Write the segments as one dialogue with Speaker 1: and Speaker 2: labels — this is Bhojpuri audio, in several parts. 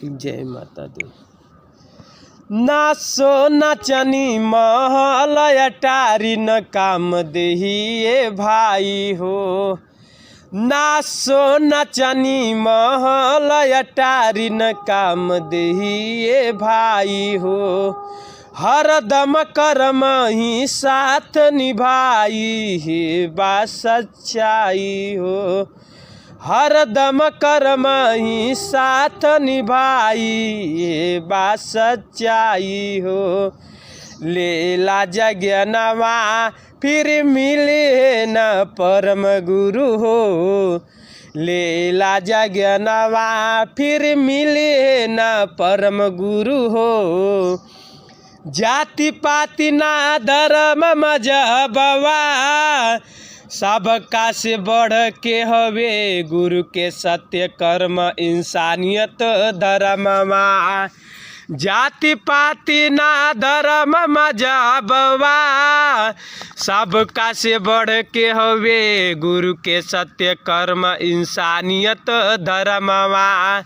Speaker 1: जय माता दी। ना सोना चनी महल अटारी न काम देहिए भाई हो। ना सोना चनी महल अटारी न काम देहिए भाई हो। हरदम कर्म ही साथ निभाई है बा सच्चाई हो। हरदम कर्म ही साथ निभाई ये बा सच्चाई हो। लेला जगनवा फिर मिले न परम गुरु हो। लेला जगनवा फिर मिले न परम गुरु हो। जाति पाति ना धर्म मजहबवा सबका से बढ़ के हवे गुरु के सत्य कर्म इंसानियत धर्मवा। जाति पाति ना धर्म मजहबवा सबका से बढ़ के हवे गुरु के सत्य कर्म इंसानियत धर्मवा।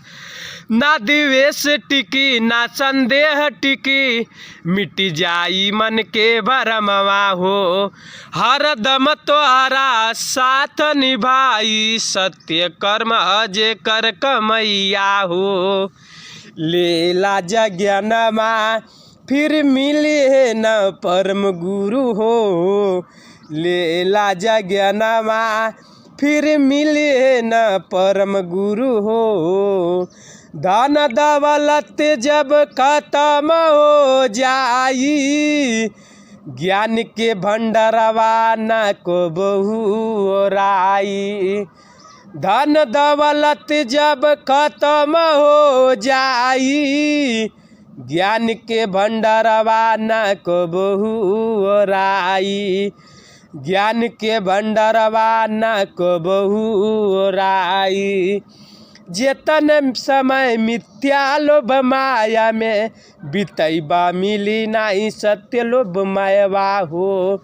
Speaker 1: ना द्वेष टिकी ना संदेह टिकी मिट जाई मन के भरमवा हो। हरदम तोहरा साथ निभाई सत्य कर्म अजय कर कमैया हो। लेला जज्ञानमा फिर मिले न परम गुरु हो। लेला जज्ञानमा फिर मिले न परम गुरु हो। धन दौलत जब खत्म हो जाई ज्ञान के भंडारवा न को बहु ओराई। धन दौलत जब खत्म हो जाई ज्ञान के भंडारवा न को बहु ओराई। ज्ञान के भंडारवा न को बहु ओराई। जेतन समय मिथ्या लोभ माया में बितैबा मिली नहीं सत्य लोभ मायवा हो।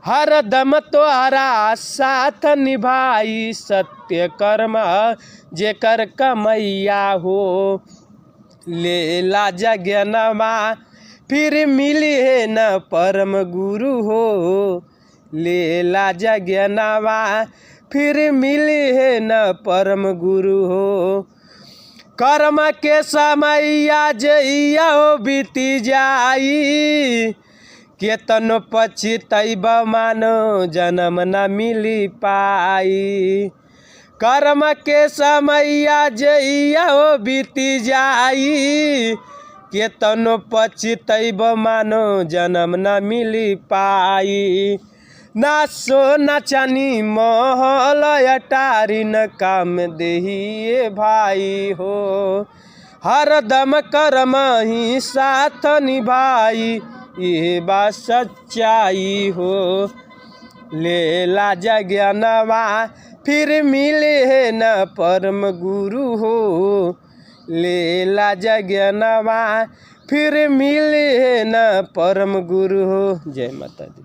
Speaker 1: हरदम तोहरा साथ निभाई सत्य कर्म जेकर कमैया हो। लेला जज्ञानमा फिर मिली है न परम गुरु हो। लेला जज्ञानमा फिर मिली है न परम गुरु हो। कर्म के समैया जइया हो बीती जाई केतनो पछतैब मानो जन्म न मिली पाई। कर्म के समैया जइया हो बीती जाई केतनो पछतैब मानो जन्म न मिली पाई। ना सोना चनी महल अटारी न काम देहिए भाई हो। हरदम कर्म ही साथ निभाई ये बा सच्चाई हो। लेला जज्ञानवा फिर मिले है न परम गुरु हो। लेला जज्ञानवा फिर मिले है न परम गुरु हो। जय माता दी।